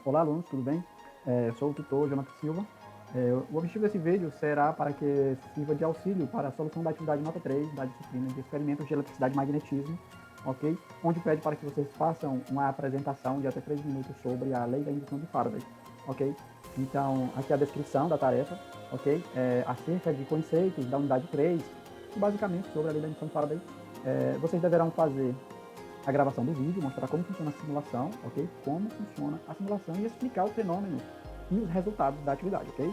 Olá, alunos, tudo bem? Eu sou o tutor Jonathan Silva. O objetivo desse vídeo será para que sirva de auxílio para a solução da atividade nota 3 da disciplina de experimentos de eletricidade e magnetismo, ok? Onde pede para que vocês façam uma apresentação de até 3 minutos sobre a lei da indução de Faraday, ok? Então, aqui é a descrição da tarefa, ok? Acerca de conceitos da unidade 3, e basicamente sobre a lei da indução de Faraday. Vocês deverão fazer a gravação do vídeo, mostrar como funciona a simulação, ok? Como funciona a simulação e explicar o fenômeno e os resultados da atividade, ok?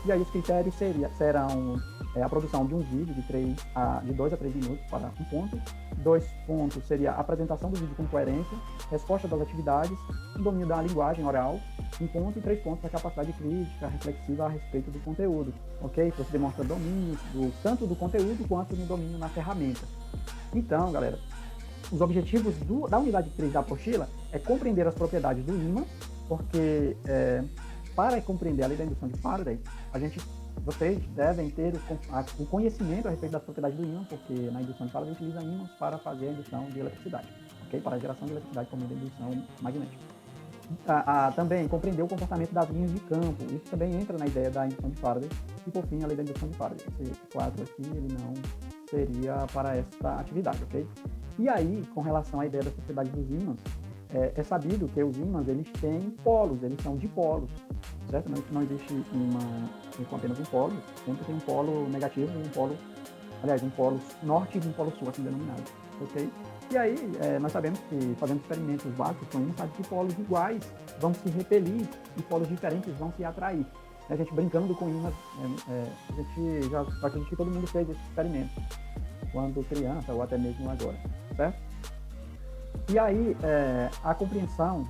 E aí os critérios serão a produção de um vídeo de 2 a 3 minutos para um ponto. 2 pontos seria a apresentação do vídeo com coerência, resposta das atividades, o domínio da linguagem oral, um ponto, e 3 pontos a capacidade crítica, reflexiva a respeito do conteúdo, ok? Você demonstra domínio tanto do conteúdo quanto no domínio na ferramenta. Então, galera, os objetivos da unidade 3 da apostila é compreender as propriedades do ímã, porque para compreender a lei da indução de Faraday, vocês devem ter o conhecimento a respeito das propriedades do ímã, porque na indução de Faraday utiliza ímãs para fazer a indução de eletricidade, ok? Para a geração de eletricidade por meio da indução magnética. Também compreender o comportamento das linhas de campo, isso também entra na ideia da indução de Faraday. E por fim, a lei da indução de Faraday. Esse quadro aqui, ele não seria para esta atividade, ok? E aí, com relação à ideia da propriedade dos ímãs, é sabido que os ímãs, eles têm polos, eles são dipolos, certo? Não existe ímã com apenas um polo, sempre tem um polo negativo e um polo, aliás, um polo norte e um polo sul, assim denominado, ok? E aí, nós sabemos que, fazendo experimentos básicos com ímãs, sabe que polos iguais vão se repelir e polos diferentes vão se atrair. A gente brincando com ímãs, a gente já acredito que todo mundo fez esse experimento, quando criança ou até mesmo agora, certo? E aí, a compreensão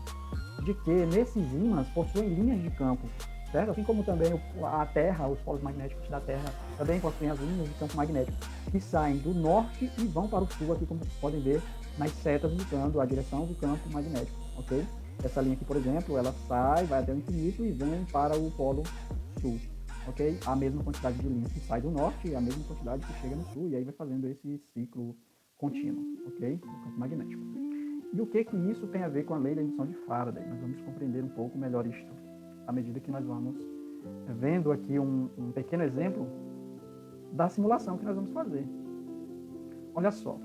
de que nesses ímãs possuem linhas de campo, certo? Assim como também a Terra, os polos magnéticos da Terra, também possuem as linhas de campo magnético, que saem do norte e vão para o sul, aqui como vocês podem ver, nas setas indicando a direção do campo magnético, ok? Essa linha aqui, por exemplo, ela sai, vai até o infinito e vem para o polo sul, ok? A mesma quantidade de linhas que sai do norte e a mesma quantidade que chega no sul, e aí vai fazendo esse ciclo contínuo, ok? No campo magnético. E o que isso tem a ver com a lei da indução de Faraday? Nós vamos compreender um pouco melhor isto à medida que nós vamos vendo aqui um pequeno exemplo da simulação que nós vamos fazer. Olha só.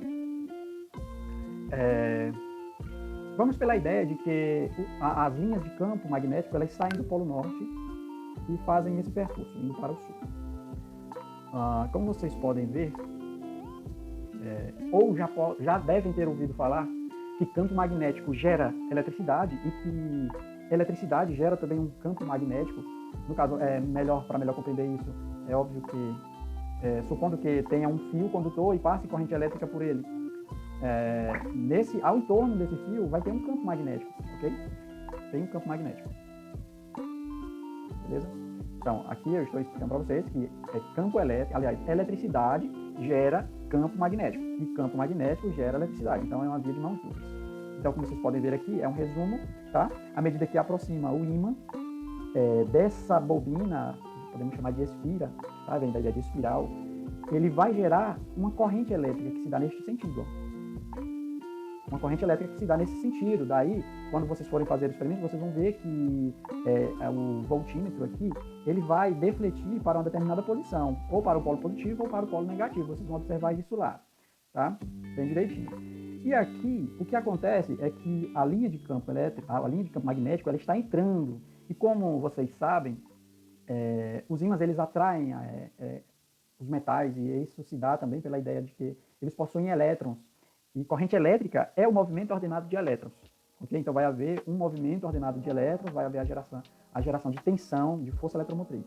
Vamos pela ideia de que as linhas de campo magnético, elas saem do polo norte e fazem esse percurso, indo para o sul. Como vocês podem ver, ou já devem ter ouvido falar, que campo magnético gera eletricidade e que eletricidade gera também um campo magnético. No caso, para melhor compreender isso, é óbvio que, supondo que tenha um fio condutor e passe corrente elétrica por ele, ao entorno desse fio vai ter um campo magnético, ok? Tem um campo magnético. Beleza? Então, aqui eu estou explicando para vocês que campo elétrico, aliás, eletricidade gera campo magnético, e campo magnético gera eletricidade, então é uma via de mãos duplas. Então, como vocês podem ver aqui, é um resumo, tá? À medida que aproxima o ímã dessa bobina, podemos chamar de espira, tá? Vem da ideia de espiral, ele vai gerar uma corrente elétrica que se dá neste sentido, ó. Uma corrente elétrica que se dá nesse sentido. Daí, quando vocês forem fazer o experimento, vocês vão ver que o voltímetro aqui, ele vai defletir para uma determinada posição, ou para o polo positivo ou para o polo negativo. Vocês vão observar isso lá, tá? Bem direitinho. E aqui, o que acontece é que a linha de campo elétrico, a linha de campo magnético, ela está entrando. E como vocês sabem, os ímãs, eles atraem os metais, e isso se dá também pela ideia de que eles possuem elétrons. E corrente elétrica é o movimento ordenado de elétrons. Okay? Então vai haver um movimento ordenado de elétrons, vai haver a geração de tensão, de força eletromotriz.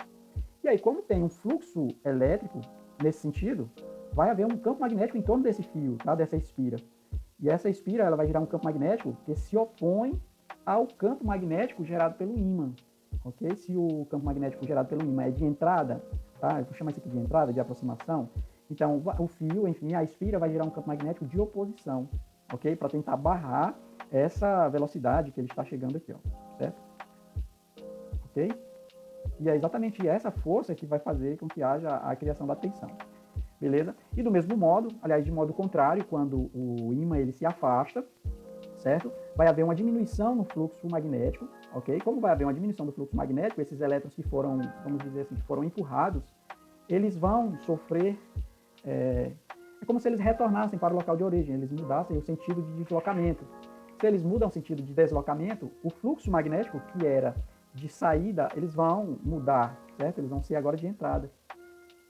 E aí, como tem um fluxo elétrico nesse sentido, vai haver um campo magnético em torno desse fio, tá? Dessa espira. E essa espira, ela vai gerar um campo magnético que se opõe ao campo magnético gerado pelo ímã. Okay? Se o campo magnético gerado pelo ímã é de entrada, tá? Eu vou chamar isso aqui de entrada, de aproximação. Então, o fio, enfim, a espira vai gerar um campo magnético de oposição, ok? Para tentar barrar essa velocidade que ele está chegando aqui, ó, certo? Ok? E é exatamente essa força que vai fazer com que haja a criação da tensão, beleza? E do mesmo modo, aliás, de modo contrário, quando o ímã ele se afasta, certo? Vai haver uma diminuição no fluxo magnético, ok? Como vai haver uma diminuição do fluxo magnético, esses elétrons que foram, vamos dizer assim, que foram empurrados, eles vão sofrer, é como se eles retornassem para o local de origem, eles mudassem o sentido de deslocamento. Se eles mudam o sentido de deslocamento, o fluxo magnético, que era de saída, eles vão mudar, certo? Eles vão ser agora de entrada.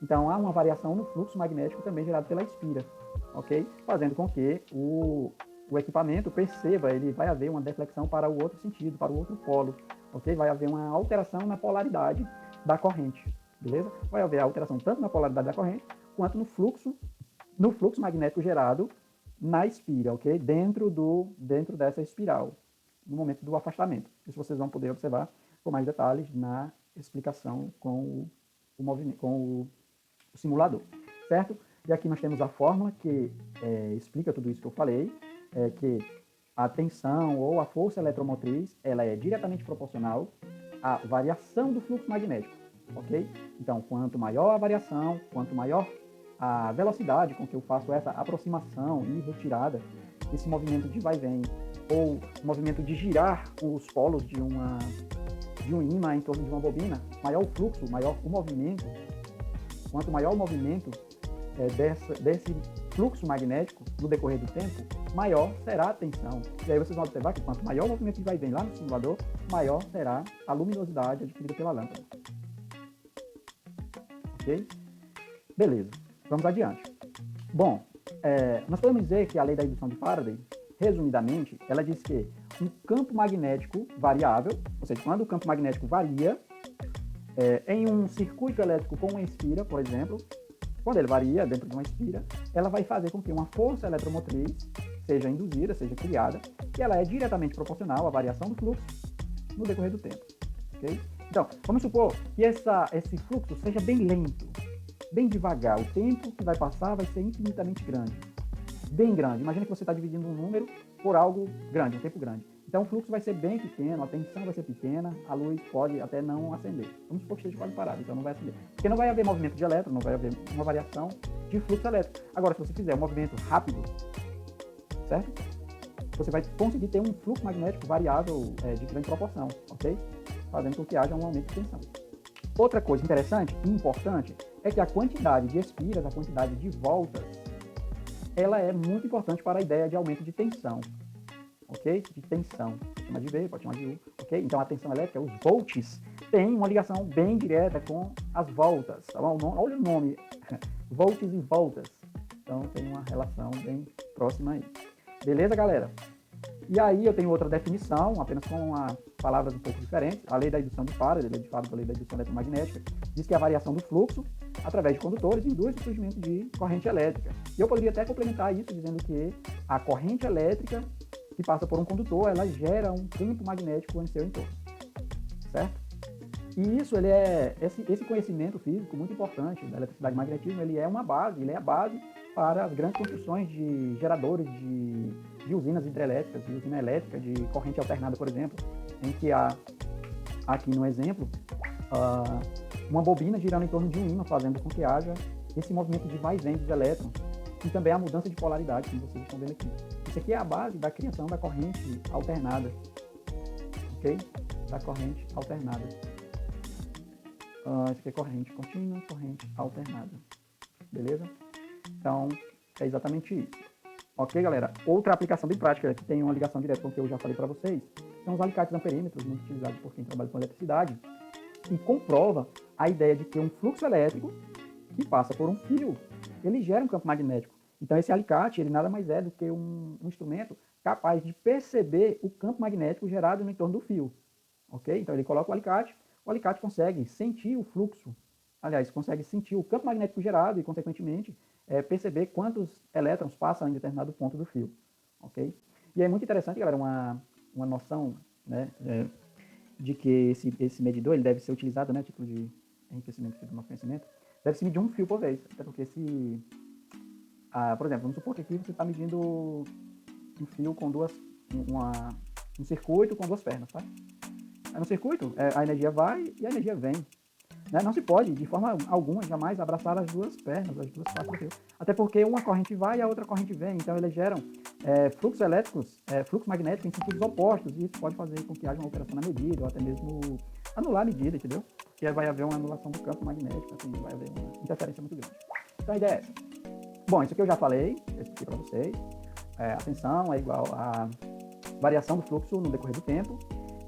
Então, há uma variação no fluxo magnético também gerado pela espira, ok? Fazendo com que o equipamento perceba, ele vai haver uma deflexão para o outro sentido, para o outro polo, ok? Vai haver uma alteração na polaridade da corrente, beleza? Vai haver alteração tanto na polaridade da corrente, quanto no fluxo magnético gerado na espira, ok? Dentro dessa espiral, no momento do afastamento. Isso vocês vão poder observar com mais detalhes na explicação com o movimento, com o simulador, certo? E aqui nós temos a fórmula que explica tudo isso que eu falei, que a tensão ou a força eletromotriz, ela é diretamente proporcional à variação do fluxo magnético, ok? Então, quanto maior a variação, quanto maior a velocidade com que eu faço essa aproximação e retirada, esse movimento de vai e vem, ou movimento de girar os polos de um ímã em torno de uma bobina, maior o fluxo, maior o movimento. Quanto maior o movimento desse fluxo magnético no decorrer do tempo, maior será a tensão. E aí vocês vão observar que quanto maior o movimento de vai e vem lá no simulador, maior será a luminosidade adquirida pela lâmpada. Ok? Beleza, vamos adiante. Bom, nós podemos dizer que a lei da indução de Faraday, resumidamente, ela diz que um campo magnético variável, ou seja, quando o campo magnético varia, em um circuito elétrico com uma espira, por exemplo, quando ele varia dentro de uma espira, ela vai fazer com que uma força eletromotriz seja induzida, seja criada, e ela é diretamente proporcional à variação do fluxo no decorrer do tempo. Okay? Então, vamos supor que esse fluxo seja bem lento, bem devagar. O tempo que vai passar vai ser infinitamente grande, bem grande. Imagina que você está dividindo um número por algo grande, um tempo grande. Então o fluxo vai ser bem pequeno, a tensão vai ser pequena, a luz pode até não acender. Vamos supor que esteja quase parado, então não vai acender. Porque não vai haver movimento de elétron, não vai haver uma variação de fluxo elétrico. Agora, se você fizer um movimento rápido, certo? Você vai conseguir ter um fluxo magnético variável de grande proporção, ok? Fazendo com que haja um aumento de tensão. Outra coisa interessante e importante é que a quantidade de espiras, a quantidade de voltas, ela é muito importante para a ideia de aumento de tensão. Ok? De tensão. Pode chamar de V, pode chamar de U. Ok? Então a tensão elétrica, os volts, tem uma ligação bem direta com as voltas. Tá bom? Olha o nome. Volts e voltas. Então tem uma relação bem próxima aí. Beleza, galera? E aí eu tenho outra definição, apenas com palavras um pouco diferentes. A lei da indução de Faraday, a lei da indução eletromagnética, diz que a variação do fluxo através de condutores induz o surgimento de corrente elétrica. E eu poderia até complementar isso dizendo que a corrente elétrica que passa por um condutor, ela gera um campo magnético em seu entorno, certo? E isso, esse conhecimento físico muito importante da eletricidade e magnetismo, ele é a base para as grandes construções de geradores de usinas hidrelétricas, de usina elétrica, de corrente alternada, por exemplo, em que há, aqui no exemplo, uma bobina girando em torno de um ímã, fazendo com que haja esse movimento de vai e vem dos elétrons, e também a mudança de polaridade, como vocês estão vendo aqui. Isso aqui é a base da criação da corrente alternada, ok? Da corrente alternada. Isso aqui é corrente contínua, corrente alternada. Beleza? Então, é exatamente isso. Ok, galera? Outra aplicação bem prática que tem uma ligação direta com o que eu já falei para vocês são os alicates amperímetros, muito utilizados por quem trabalha com eletricidade, e comprova a ideia de que um fluxo elétrico que passa por um fio, ele gera um campo magnético. Então, esse alicate, ele nada mais é do que um instrumento capaz de perceber o campo magnético gerado no entorno do fio. Ok? Então, ele coloca o alicate consegue sentir o fluxo, aliás, consegue sentir o campo magnético gerado e, consequentemente, perceber quantos elétrons passam em determinado ponto do fio. Ok? E é muito interessante, galera, uma noção, né, de que esse medidor ele deve ser utilizado, né, título de enriquecimento do nosso conhecimento, deve se medir um fio por vez, até porque por exemplo, vamos supor que aqui você está medindo um fio com um circuito com duas pernas, tá? No circuito, a energia vai e a energia vem. Né? Não se pode, de forma alguma, jamais abraçar as duas pernas, as duas partes do fio. Até porque uma corrente vai e a outra corrente vem, então eles geram fluxos elétricos, fluxo magnético em sentidos opostos, e isso pode fazer com que haja uma alteração na medida, ou até mesmo anular a medida, entendeu? Porque vai haver uma anulação do campo magnético, assim, vai haver uma interferência muito grande. Então a ideia é essa. Bom, isso aqui eu já falei, eu expliquei para vocês. A tensão é igual a variação do fluxo no decorrer do tempo.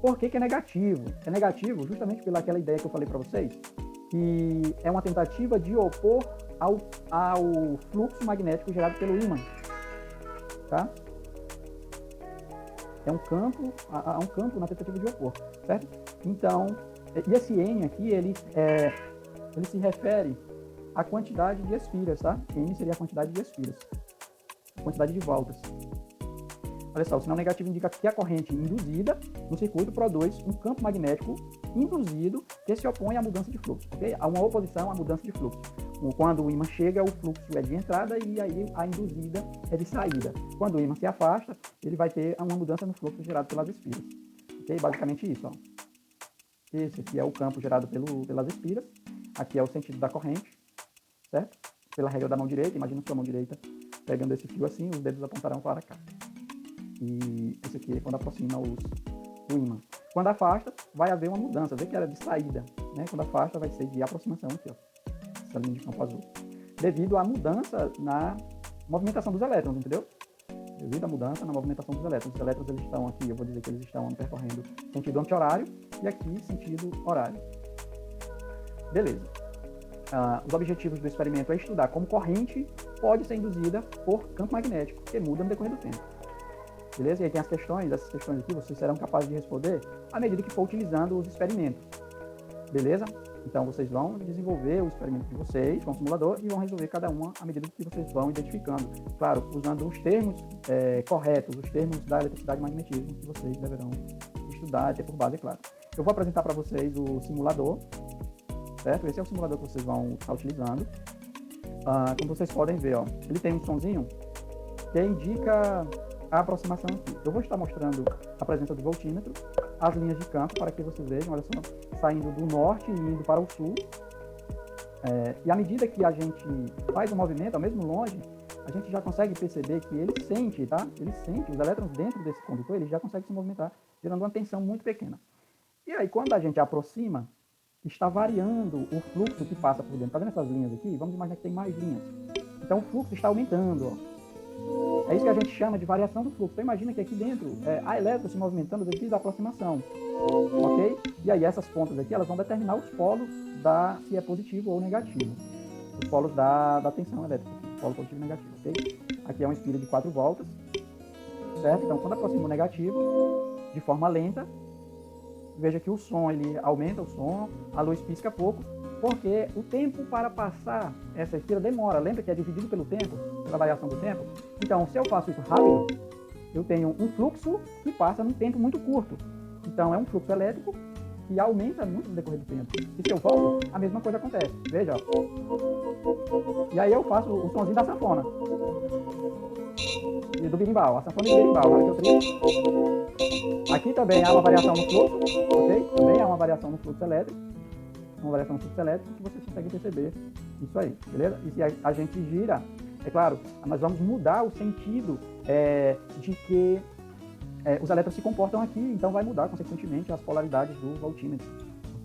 Por que é negativo? É negativo justamente pelaquela ideia que eu falei para vocês, que é uma tentativa de opor ao fluxo magnético gerado pelo ímã. Tá? É um campo, há um campo na tentativa de opor, certo? Então, e esse N aqui, ele se refere à quantidade de esfiras, tá? N seria a quantidade de esfiras, a quantidade de voltas. Olha só, o sinal negativo indica que a corrente induzida no circuito produz um campo magnético induzido que se opõe à mudança de fluxo, ok? Há uma oposição à mudança de fluxo. Quando o ímã chega, o fluxo é de entrada e aí a induzida é de saída. Quando o ímã se afasta, ele vai ter uma mudança no fluxo gerado pelas espiras, ok? Basicamente isso, ó. Esse aqui é o campo gerado pelas espiras, aqui é o sentido da corrente, certo? Pela regra da mão direita, imagina sua mão direita pegando esse fio assim, os dedos apontarão para cá. E esse aqui é quando aproxima o ímã. Quando afasta, vai haver uma mudança. Vê que era de saída, né? Quando afasta, vai ser de aproximação aqui, ó. Essa linha de campo azul. Devido à mudança na movimentação dos elétrons, entendeu? Devido à mudança na movimentação dos elétrons. Os elétrons, eles estão aqui, eu vou dizer que eles estão percorrendo sentido anti-horário e aqui sentido horário. Beleza. Os objetivos do experimento é estudar como corrente pode ser induzida por campo magnético, que muda no decorrer do tempo. Beleza? E aí tem as questões, essas questões aqui vocês serão capazes de responder à medida que for utilizando os experimentos. Beleza? Então vocês vão desenvolver o experimento de vocês com o simulador e vão resolver cada uma à medida que vocês vão identificando. Claro, usando os termos corretos, os termos da eletricidade e magnetismo que vocês deverão estudar e ter por base, é claro. Eu vou apresentar para vocês o simulador, certo? Esse é o simulador que vocês vão estar utilizando. Como vocês podem ver, ó, ele tem um sonzinho que indica a aproximação aqui. Eu vou estar mostrando a presença do voltímetro, as linhas de campo, para que vocês vejam, olha só, saindo do norte e indo para o sul. E à medida que a gente faz o movimento, mesmo longe, a gente já consegue perceber que ele sente, tá? Ele sente, os elétrons dentro desse condutor, ele já consegue se movimentar, gerando uma tensão muito pequena. E aí, quando a gente aproxima, está variando o fluxo que passa por dentro. Tá vendo essas linhas aqui? Vamos imaginar que tem mais linhas. Então, o fluxo está aumentando, ó. É isso que a gente chama de variação do fluxo. Então imagina que aqui dentro há elétrons se movimentando devido à aproximação, ok? E aí essas pontas aqui, elas vão determinar os polos se é positivo ou negativo. Os polos da tensão elétrica, polo positivo e negativo, ok? Aqui é uma espira de 4 voltas, certo? Então quando aproxima o negativo, de forma lenta, veja que o som, ele aumenta o som, a luz pisca pouco, porque o tempo para passar essa espira demora. Lembra que é dividido pelo tempo, pela variação do tempo? Então, se eu faço isso rápido, eu tenho um fluxo que passa num tempo muito curto. Então, é um fluxo elétrico que aumenta muito no decorrer do tempo. E se eu volto, a mesma coisa acontece. Veja, ó. E aí eu faço o sonzinho da sanfona. E do berimbau, a sanfona e do berimbau. Olha que eu trigo. Aqui também há uma variação no fluxo, ok? Também há uma variação no fluxo elétrico. Uma variação no fluxo elétrico que vocês conseguem perceber isso aí, beleza? E se a gente gira, é claro, nós vamos mudar o sentido de que os elétrons se comportam aqui, então vai mudar, consequentemente, as polaridades do voltímetro,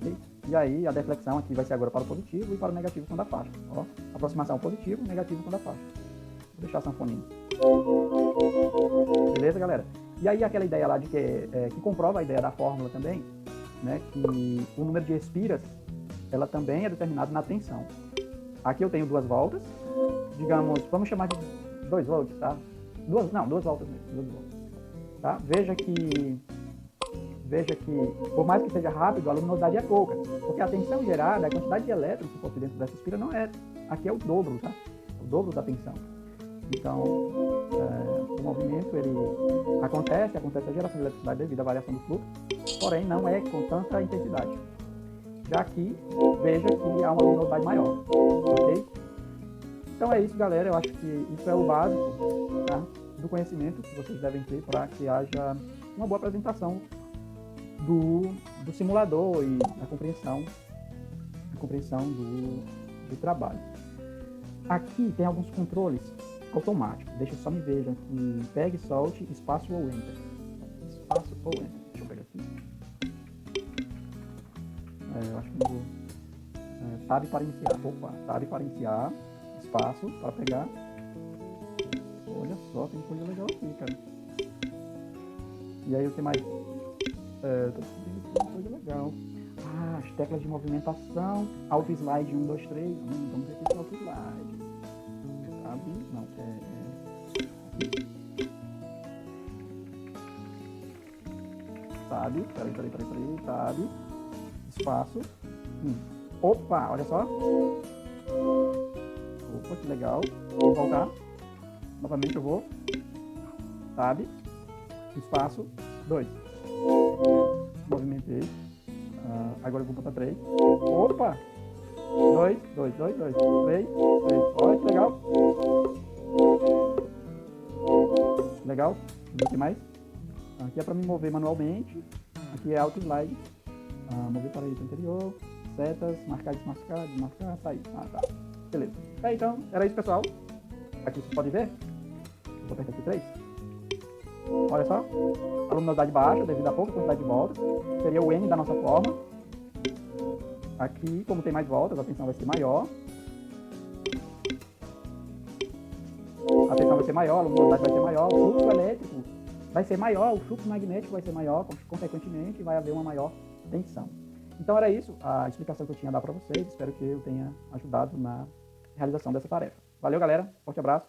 ok? E aí a deflexão aqui vai ser agora para o positivo e para o negativo quando afasta. Ó, aproximação positivo, negativo quando afasta. Vou deixar a sanfoninha. Beleza, galera? E aí aquela ideia lá de que comprova a ideia da fórmula também, né? Que o número de espiras, ela também é determinada na tensão. Aqui eu tenho 2 voltas, digamos, vamos chamar de 2 volts, tá? 2 voltas mesmo, 2 volts. Tá? Veja que, por mais que seja rápido, a luminosidade é pouca, porque a tensão gerada, a quantidade de elétrons que fosse dentro dessa espira não é, aqui é o dobro, tá? O dobro da tensão. Então, o movimento, ele acontece a geração de eletricidade devido à variação do fluxo, porém não é com tanta intensidade. Já que, veja que há uma luminosidade maior, ok? Então é isso, galera, eu acho que isso é o básico, tá, do conhecimento que vocês devem ter para que haja uma boa apresentação do simulador e a compreensão do trabalho. Aqui tem alguns controles automático. Deixa eu só me veja aqui. Pegue, solte, espaço ou enter. Espaço ou enter. Deixa eu pegar aqui. Eu acho que não vou. Tab para iniciar. Opa, tab para iniciar. Espaço para pegar. Olha só, tem coisa legal aqui, cara. E aí o que mais? Tô descobrindo aqui uma coisa legal. As teclas de movimentação. Auto slide 1, 2, 3. Vamos ver aqui esse auto slide. Tab, não, aqui. Tab, peraí. Tab. Espaço. Opa, olha só. Opa, que legal. Vou voltar. Novamente eu vou. Tab. Espaço. 2. Movimentei. Agora eu vou botar 3. Opa! 2. 3. Olha que legal. Legal. O que mais? Aqui é para me mover manualmente. Aqui é auto slide. Mover para o anterior. Setas, marcar, desmarcar, sair. Tá. Beleza. Então, era isso, pessoal. Aqui vocês podem ver. Vou apertar aqui 3. Olha só. A luminosidade baixa devido a pouca quantidade de voltas. Seria o N da nossa forma. Aqui, como tem mais voltas, a tensão vai ser maior. A tensão vai ser maior, a luminosidade vai ser maior, o fluxo elétrico vai ser maior, o fluxo magnético vai ser maior, consequentemente vai haver uma maior tensão. Então era isso, a explicação que eu tinha a dar para vocês. Espero que eu tenha ajudado na realização dessa tarefa. Valeu, galera. Forte abraço.